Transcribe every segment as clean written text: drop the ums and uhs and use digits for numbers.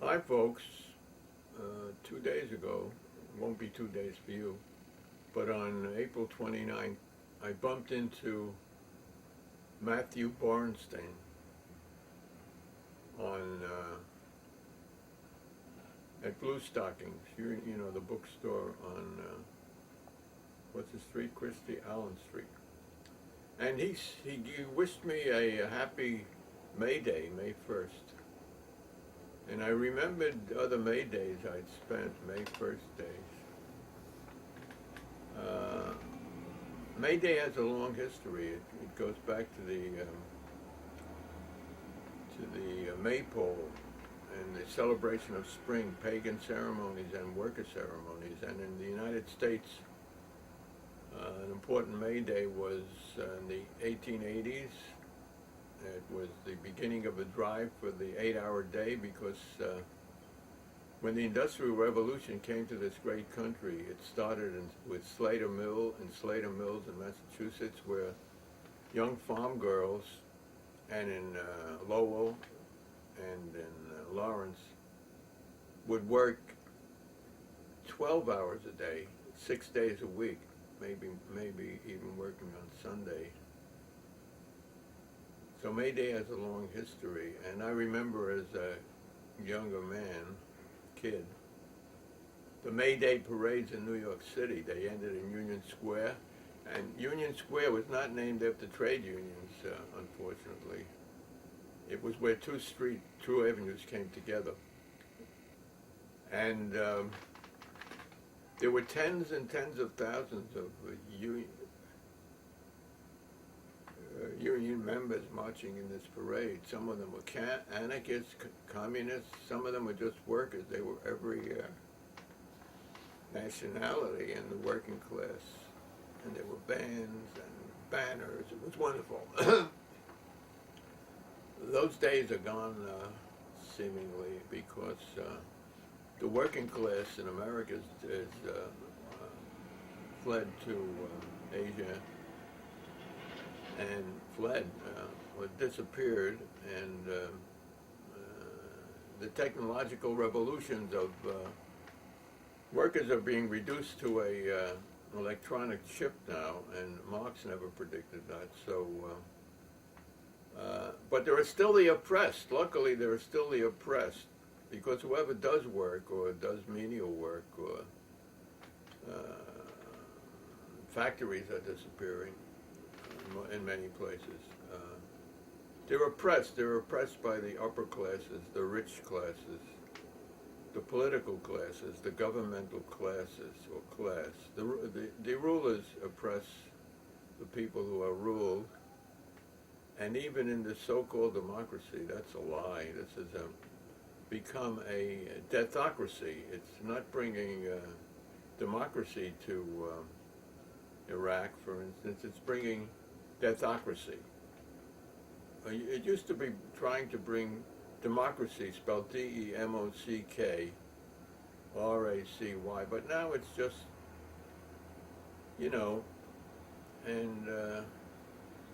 Hi, folks. 2 days ago, won't be 2 days for you, but on April 29th, I bumped into Matthew Bornstein on at Blue Stockings, you know, the bookstore on what's the street, Christie Allen Street, and he wished me a happy May Day, May 1st. And I remembered other May Days I'd spent, May 1st days. May Day has a long history. It goes back to the maypole and the celebration of spring, pagan ceremonies and worker ceremonies. And in the United States, an important May Day was in the 1880s. It was the beginning of a drive for the 8-hour day because when the Industrial Revolution came to this great country, it started with Slater Mills in Massachusetts, where young farm girls, and in Lowell and in Lawrence, would work 12 hours a day, 6 days a week, maybe even working on Sunday. So May Day has a long history, and I remember as a younger kid, the May Day parades in New York City. They ended in Union Square, and Union Square was not named after trade unions, unfortunately. It was where two avenues came together. And there were tens and tens of thousands of union members marching in this parade. Some of them were anarchists, communists. Some of them were just workers. They were every nationality in the working class. And there were bands and banners. It was wonderful. Those days are gone, seemingly, because the working class in America is fled to Asia and fled, or disappeared, and the technological revolutions of workers are being reduced to a electronic chip now, and Marx never predicted that. So, but there are still the oppressed. Luckily, there are still the oppressed, because whoever does work or does menial work or factories are disappearing in many places. They're oppressed. They're oppressed by the upper classes, the rich classes, the political classes, the governmental classes or class. The rulers oppress the people who are ruled. And even in the so-called democracy, that's a lie. This has become a deathocracy. It's not bringing democracy to Iraq, for instance. It's bringing deathocracy. It used to be trying to bring democracy, spelled D-E-M-O-C-K, R-A-C-Y, but now it's just, you know, and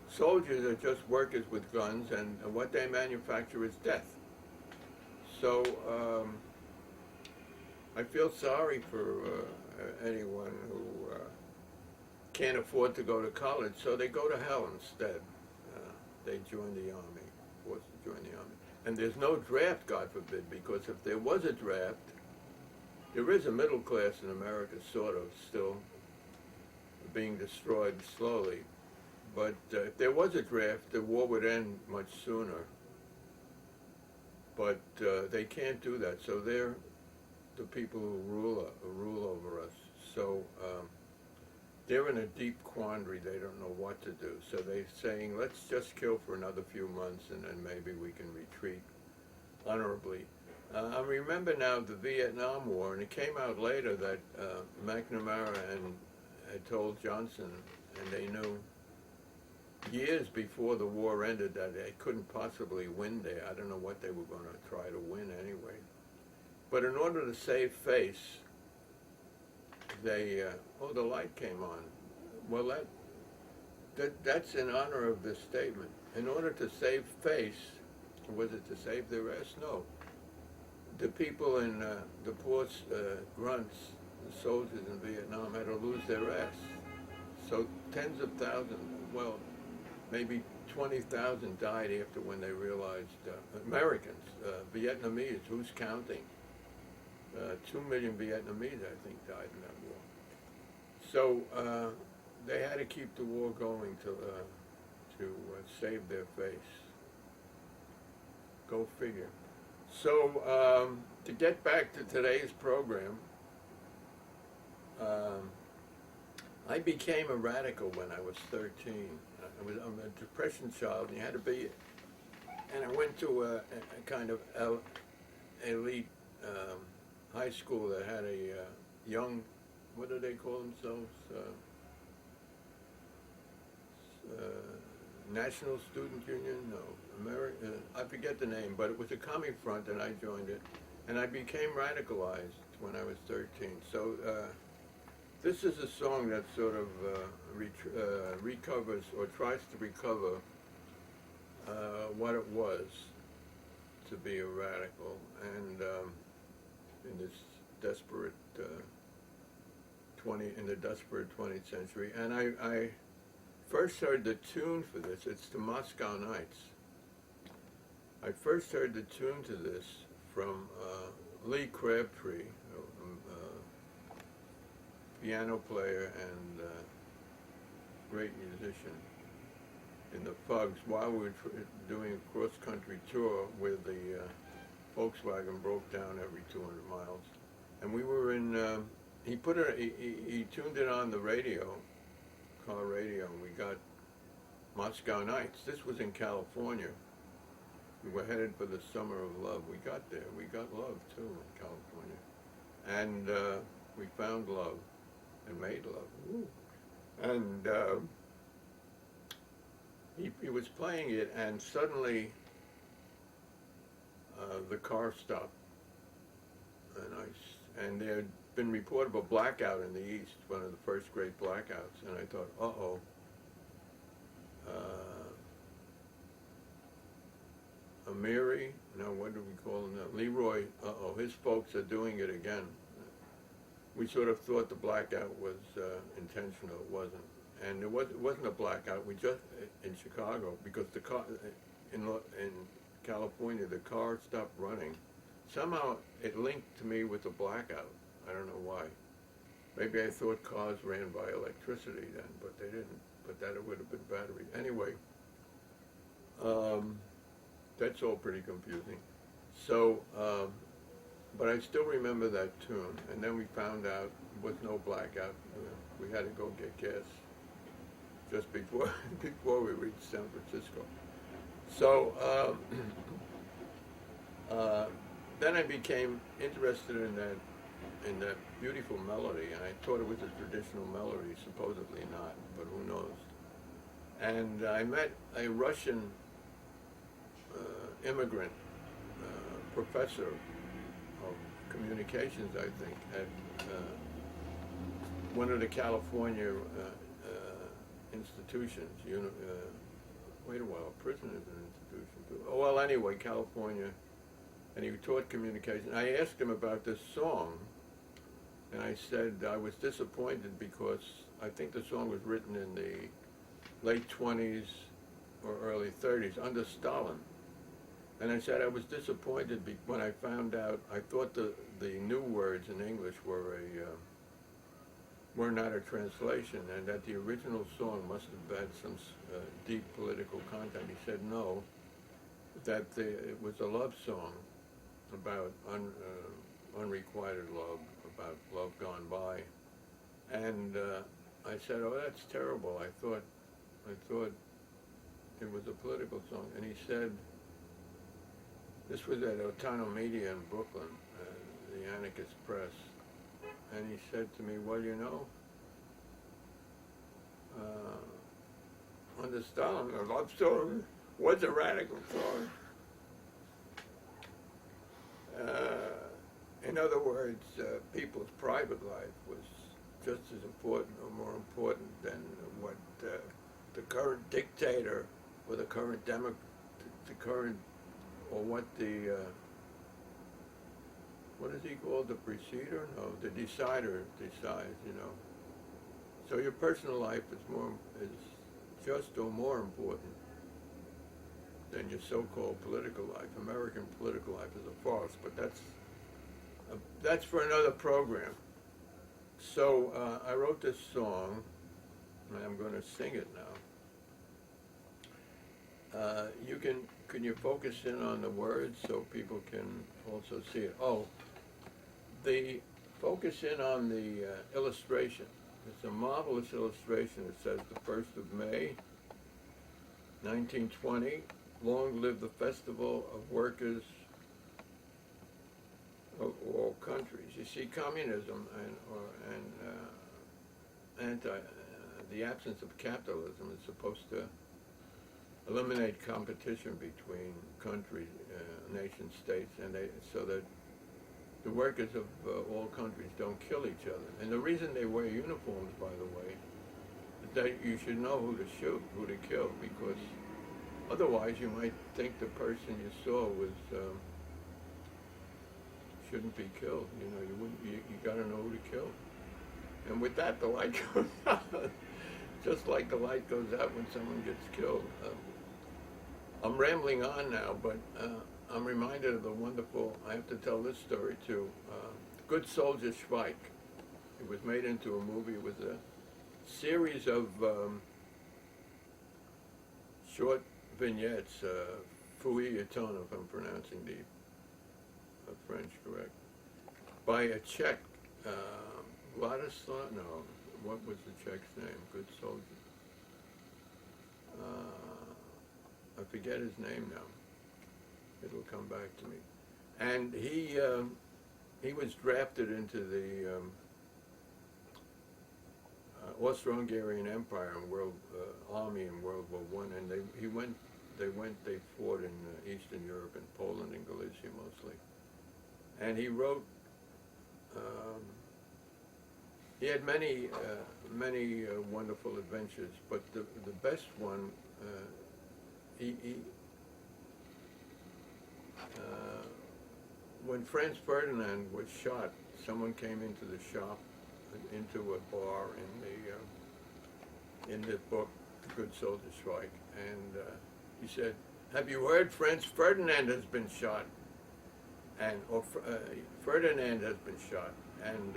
soldiers are just workers with guns, and what they manufacture is death. So I feel sorry for anyone who can't afford to go to college, so they go to hell instead. They join the army, forced to join the army. And there's no draft, God forbid, because if there was a draft, there is a middle class in America, sort of, still being destroyed slowly. But if there was a draft, the war would end much sooner. But they can't do that, so they're the people who rule over us. So they're in a deep quandary. They don't know what to do. So they're saying, let's just kill for another few months, and then maybe we can retreat honorably. I remember now the Vietnam War, and it came out later that McNamara had told Johnson, and they knew years before the war ended that they couldn't possibly win there. I don't know what they were going to try to win anyway. But in order to save face, they, the light came on. Well, that's in honor of this statement. In order to save face, was it to save their ass? No. the people in the poor grunts, the soldiers in Vietnam, had to lose their ass. So tens of thousands, well, maybe 20,000 died after when they realized, Americans, Vietnamese, who's counting? 2 million Vietnamese, I think, died in that war. So they had to keep the war going to save their face. Go figure. So to get back to today's program, I became a radical when I was 13. I'm a depression child, and you had to be, and I went to a kind of elite high school that had a young, what do they call themselves? National Student Union? No, I forget the name, but it was a commie front, and I joined it, and I became radicalized when I was 13. So this is a song that sort of recovers or tries to recover what it was to be a radical, and in this desperate in the desperate 20th century. And I first heard the tune for this. It's the Moscow Nights. I first heard the tune to this from Lee Crabtree, piano player and great musician in the Fugs, while we were doing a cross-country tour where the Volkswagen broke down every 200 miles. And we were in, he tuned it on the radio, car radio, and we got Moscow Nights. This was in California. We were headed for the summer of love. We got there. We got love, too, in California. And we found love and made love. Ooh. And he was playing it, and suddenly the car stopped. And there had been reported of a blackout in the East, one of the first great blackouts. And I thought, uh-oh. Amiri, no, what do we call him now? Leroy, uh-oh, his folks are doing it again. We sort of thought the blackout was intentional. It wasn't. And it wasn't a blackout. We just, in Chicago, because the car, in California, the car stopped running. Somehow it linked to me with the blackout. I don't know why. Maybe I thought cars ran by electricity then, but they didn't. But that it would have been batteries. Anyway, that's all pretty confusing. So, but I still remember that tune. And then we found out there was no blackout. We had to go get gas just before we reached San Francisco. So then I became interested in that beautiful melody, and I thought it was a traditional melody, supposedly not, but who knows. And I met a Russian immigrant professor of communications, I think, at one of the California institutions. Wait a while, prison is an institution too. Oh, well, anyway, California, and he taught communication. I asked him about this song, and I said I was disappointed because I think the song was written in the late 20s or early 30s under Stalin. And I said I was disappointed when I found out. I thought the new words in English were not a translation, and that the original song must have had some deep political content. He said no, that it was a love song about unrequited love, about love gone by. And I said, oh, that's terrible. I thought it was a political song. And he said, this was at Otano Media in Brooklyn, the anarchist press. And he said to me, well, you know, under Stalin, a love song was a radical song. In other words, people's private life was just as important or more important than what the current dictator or the current or what the what is he called? The preceder? No, the decider decides, you know. So your personal life is just or more important than your so-called political life. American political life is a farce, but that's for another program. So I wrote this song, and I'm going to sing it now. Can you focus in on the words so people can also see it? Oh, the focus in on the illustration. It's a marvelous illustration. It says the 1st of May, 1920, long live the festival of workers of all countries. You see, communism and the absence of capitalism is supposed to eliminate competition between countries, nation states, and so that the workers of all countries don't kill each other. And the reason they wear uniforms, by the way, is that you should know who to shoot, who to kill, because otherwise you might think the person you saw shouldn't be killed. You know, you got to know who to kill. And with that, the light goes out, just like the light goes out when someone gets killed. I'm rambling on now, but I'm reminded of the wonderful, I have to tell this story too, Good Soldier Schweik. It was made into a movie. It was a series of short vignettes, feuilletons, if I'm pronouncing the French correct, by a Czech, Vladislav, no, what was the Czech's name? Good Soldier. I forget his name now. It'll come back to me. And he was drafted into the Austro-Hungarian Empire and Army in World War I, and they fought in Eastern Europe, in Poland and Galicia mostly. And he wrote. He had many wonderful adventures, but the best one. When Franz Ferdinand was shot, someone came into the shop, into a bar in the book, The Good Soldier Schweik, and he said, "Have you heard Franz Ferdinand has been shot?" Or Ferdinand has been shot, and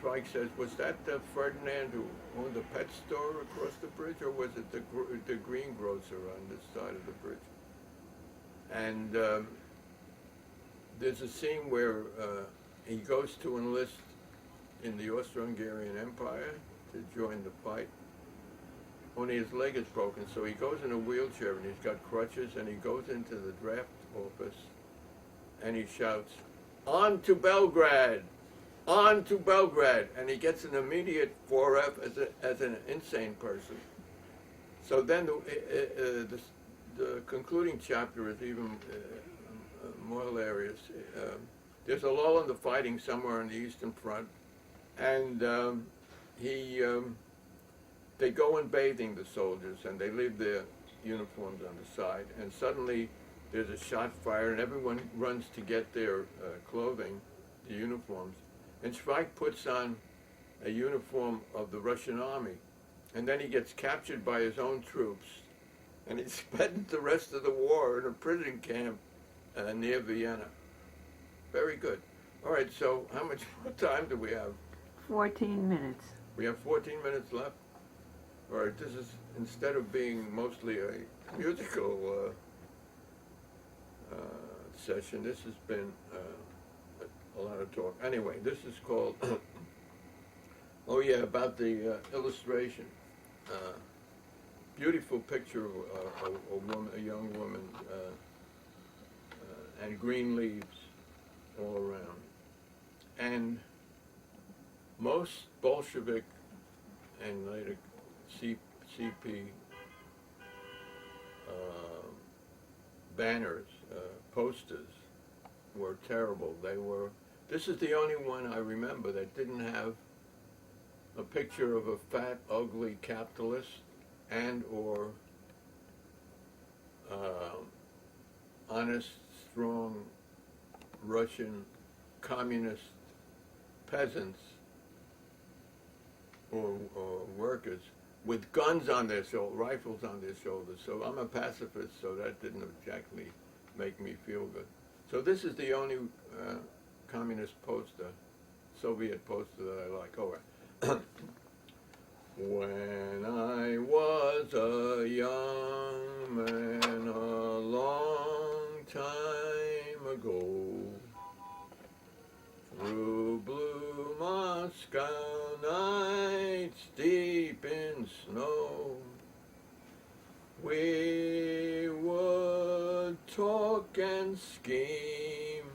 Schweik says, "Was that the Ferdinand who owned the pet store across the bridge, or was it the greengrocer on this side of the bridge?" And there's a scene where he goes to enlist in the Austro-Hungarian Empire to join the fight. Only his leg is broken, so he goes in a wheelchair and he's got crutches, and he goes into the draft office and he shouts, "On to Belgrade! On to Belgrade!" And he gets an immediate 4F as an insane person. So then the concluding chapter is even more hilarious. There's a lull in the fighting somewhere on the Eastern Front, and they go in bathing, the soldiers, and they leave their uniforms on the side, and suddenly there's a shot fired, and everyone runs to get their clothing, the uniforms, and Schweik puts on a uniform of the Russian army, and then he gets captured by his own troops, and he spent the rest of the war in a prison camp near Vienna. Very good. All right, so how much more time do we have? 14 minutes. We have 14 minutes left. All right, this is, instead of being mostly a musical session, this has been a lot of talk. Anyway, this is called, oh yeah, about the illustration. Beautiful picture of a young woman, and green leaves all around. And most Bolshevik and later CP banners, posters, were terrible. This is the only one I remember that didn't have a picture of a fat, ugly capitalist and or honest, strong Russian communist peasants or workers with guns on their shoulders, rifles on their shoulders. So I'm a pacifist, so that didn't exactly make me feel good. So this is the only communist poster, Soviet poster that I like. Oh, right. When I was a young man a long time ago, through blue Moscow nights deep in snow, we would talk and scheme,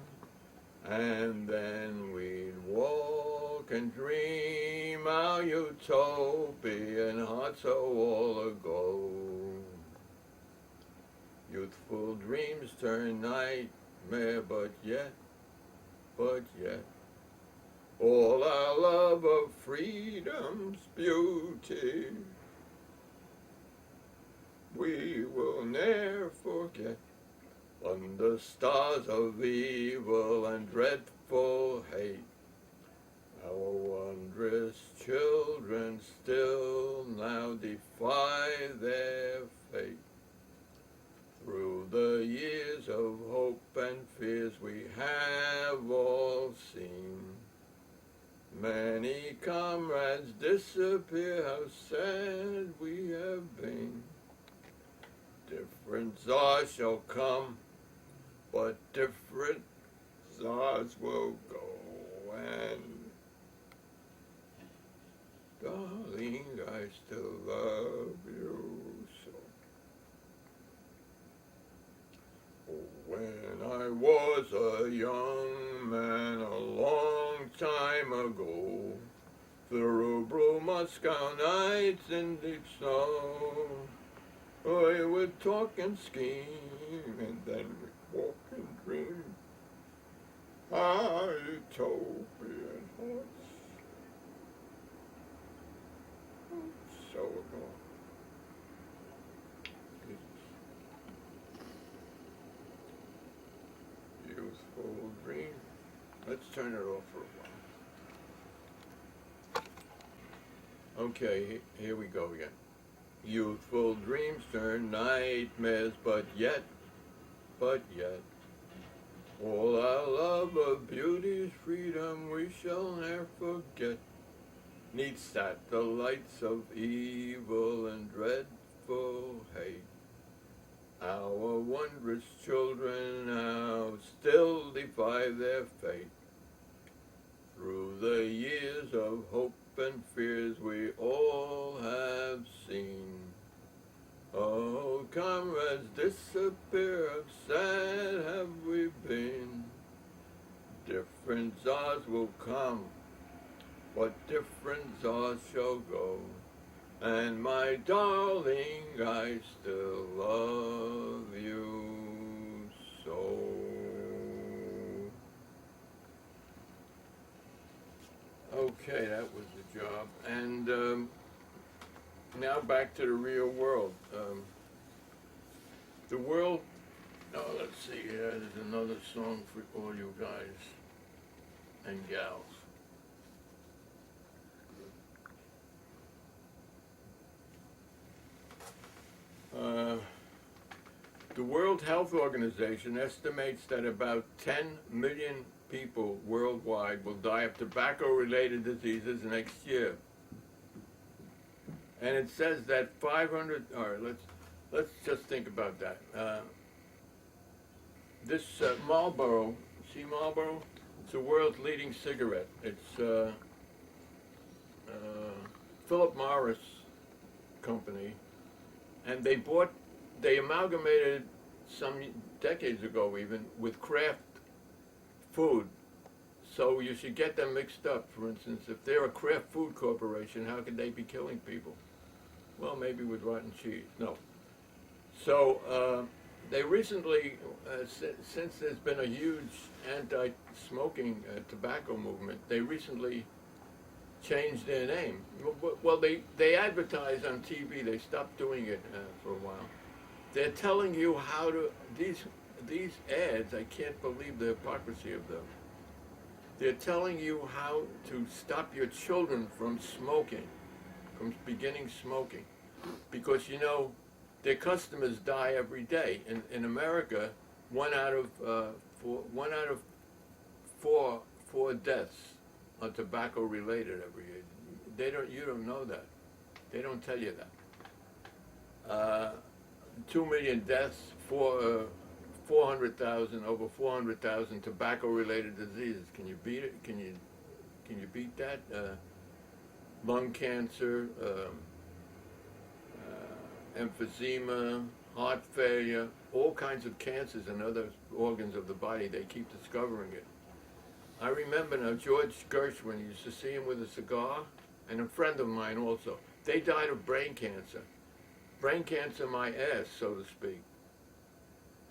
and then we'd walk and dream our utopian heart so all ago. Youthful dreams turn nightmare, but yet, all our love of freedom's beauty we will ne'er forget. Under stars of evil and dreadful hate, our wondrous children still now defy their fate. Through the years of hope and fears we have all seen many comrades disappear, how sad we have been. Different czars shall come, but different czars will go, and darling, I still love you so. When I was a young man a long time ago, through blue Moscow nights in deep snow, we would talk and scheme, and then we'd walk and dream our utopian hearts. So long. Youthful dream. Let's turn it off for a while. Okay, here we go again. Youthful dreams turn nightmares, but yet, all our love of beauty's freedom we shall ne'er forget. Neath satellites of evil and dreadful hate, our wondrous children now still defy their fate. Through the years of hope and fears we all have seen, oh, comrades disappear, how sad have we been. Different czars will come, but different czars shall go, and my darling, I still love you so. Okay, that was the job. And now back to the real world. The world, oh, let's see here, there's another song for all you guys and gals. The World Health Organization estimates that about 10 million people worldwide will die of tobacco-related diseases next year. And it says that 500, all right, let's just think about that. This Marlboro, see Marlboro? It's the world's leading cigarette. It's Philip Morris company, and they amalgamated some decades ago even with Kraft food. So you should get them mixed up. For instance, if they're a Kraft Food Corporation, how could they be killing people? Well, maybe with rotten cheese. No. So they recently, since there's been a huge anti-smoking tobacco movement, they recently changed their name. Well, they advertise on TV. They stopped doing it for a while. They're telling you how to, these ads, I can't believe the hypocrisy of them. They're telling you how to stop your children from smoking, from beginning smoking. Because, you know, their customers die every day. In America, one out of four deaths are tobacco related every year. You don't know that. They don't tell you that. 2 million deaths, 400,000, over 400,000 tobacco-related diseases. Can you beat it? Can you beat that? Lung cancer, emphysema, heart failure, all kinds of cancers and other organs of the body. They keep discovering it. I remember now George Gershwin, you used to see him with a cigar, and a friend of mine also. They died of brain cancer. Brain cancer my ass, so to speak.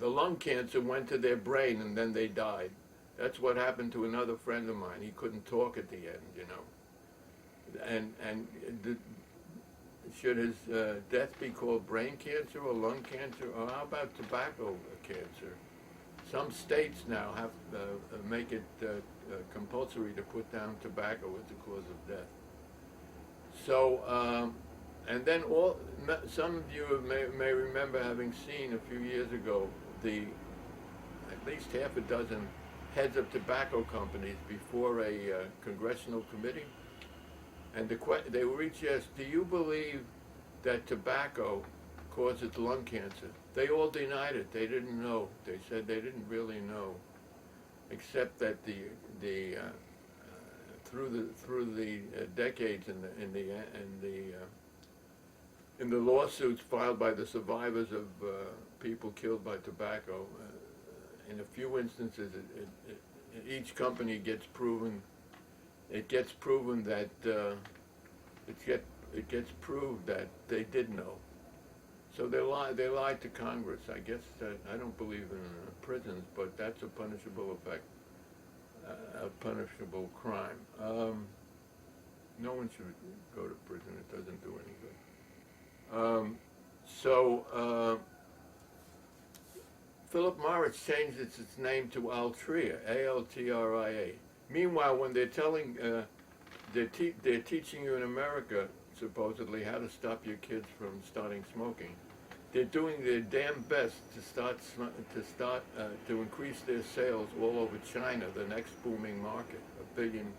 The lung cancer went to their brain and then they died. That's what happened to another friend of mine. He couldn't talk at the end, you know. Should his death be called brain cancer or lung cancer? Or how about tobacco cancer? Some states now have make it compulsory to put down tobacco as the cause of death. So, and then some of you may remember having seen a few years ago at least half a dozen heads of tobacco companies before a congressional committee. And they were each asked, do you believe that tobacco causes lung cancer? They all denied it. They didn't know. They said they didn't really know, except that through the decades in the lawsuits filed by the survivors of people killed by tobacco, in a few instances, each company gets proven. It gets proven that it gets proved that they did know. So they lied to Congress. I guess I don't believe in prisons, but that's a punishable effect, a punishable crime. No one should go to prison. It doesn't do any good. Philip Morris changed its name to Altria, A-L-T-R-I-A. Meanwhile, when they're telling, they're teaching you in America, supposedly, how to stop your kids from starting smoking, they're doing their damn best to increase their sales all over China, the next booming market. 1 billion,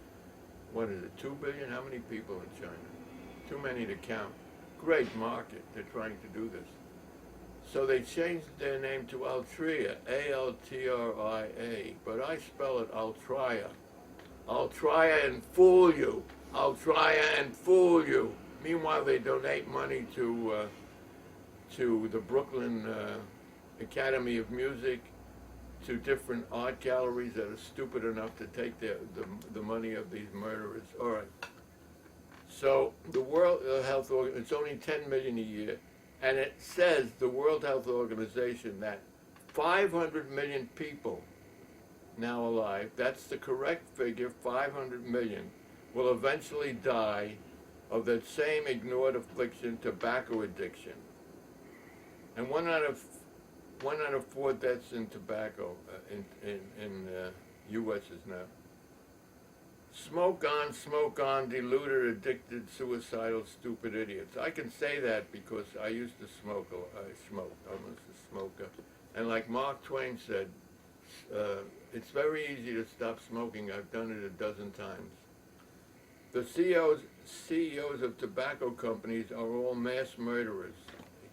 what is it, 2 billion? How many people in China? Too many to count. Great market. They're trying to do this. So they changed their name to Altria, A-L-T-R-I-A, but I spell it Altria. I'll try and fool you. I'll try and fool you. Meanwhile, they donate money to the Brooklyn Academy of Music, to different art galleries that are stupid enough to take the money of these murderers. All right. So the World Health Organization, it's only 10 million a year, and it says, the World Health Organization, that 500 million people now alive, that's the correct figure, 500 million, will eventually die of that same ignored affliction, tobacco addiction. And one out of 4 deaths in tobacco in U.S. is now. Smoke on, deluded, addicted, suicidal, stupid idiots. I can say that because I used to smoke. I smoked. I was a smoker. And like Mark Twain said, it's very easy to stop smoking. I've done it a dozen times. The CEOs of tobacco companies are all mass murderers.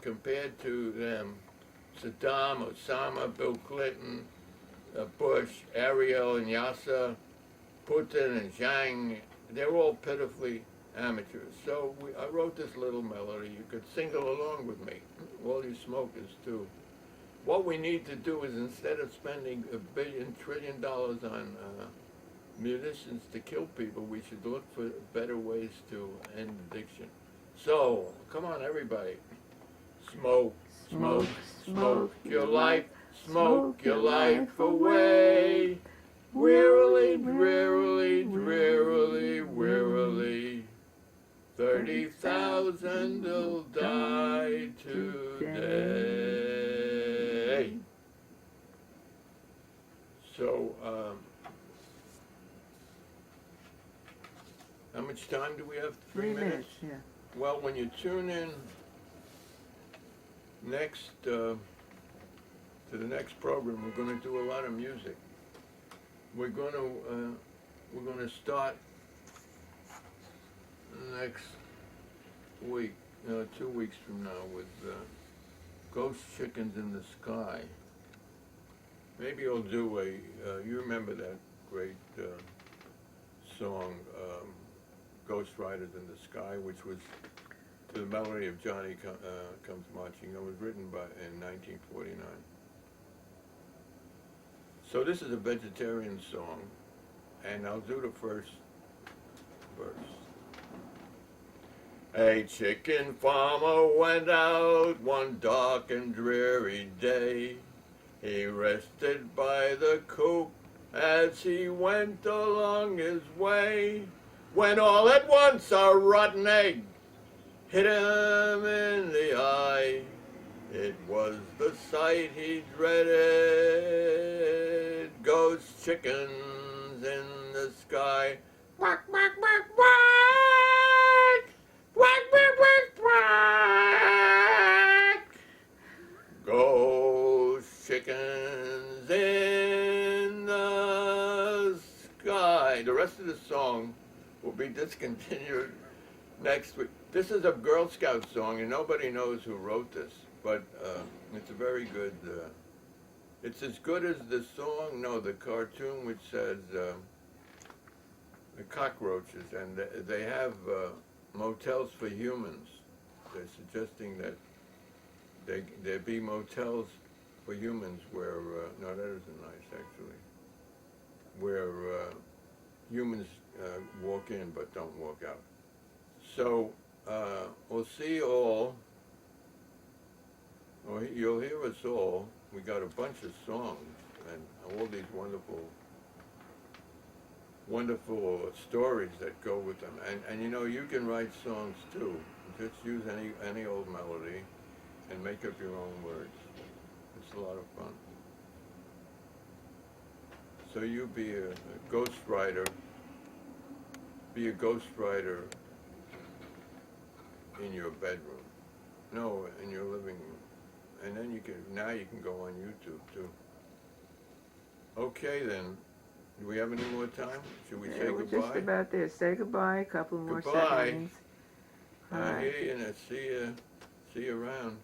Compared to them, Saddam, Osama, Bill Clinton, Bush, Ariel and Yasser, Putin and Zhang, they're all pitifully amateurs. So I wrote this little melody. You could sing along with me, all you smokers too. What we need to do is, instead of spending $1 trillion on munitions to kill people, we should look for better ways to end addiction. So, come on everybody. Smoke, smoke, smoke your life, smoke your life away. Wearily, drearily, drearily, wearily, 30,000 will die today. So, How much time do we have? 3 minutes, yeah. Well, when you tune in next to the next program, we're going to do a lot of music. We're going to start next week, 2 weeks from now, with Ghost Chickens in the Sky. Maybe I'll do you remember that great song, Ghost Riders in the Sky, which was to the melody of Johnny Comes Marching. It was written in 1949. So this is a vegetarian song, and I'll do the first verse. A chicken farmer went out one dark and dreary day. He rested by the coop as he went along his way, when all at once a rotten egg hit him in the eye. It was the sight he dreaded, ghost chickens in the sky. Quack, quack, quack, quack! Quack, quack, quack, quack! Ghost chickens in the sky. The rest of the song will be discontinued next week. This is a Girl Scout song, and nobody knows who wrote this, but it's a very good, it's as good as the song, no, the cartoon, which says the cockroaches, and they have motels for humans. They're suggesting that there be motels for humans where, no, that isn't nice, actually, where humans walk in but don't walk out. So, we'll see you all, or you'll hear us all. We got a bunch of songs and all these wonderful stories that go with them. And you know, you can write songs too. Just use any old melody and make up your own words. It's a lot of fun. So you be a ghost writer. Be a ghost writer in your bedroom. No, in your living room. And then you can go on YouTube too. Okay then. Do we have any more time? Should we say We're goodbye? just about there. Say goodbye, a couple more Goodbye. seconds. I hear you and see you around.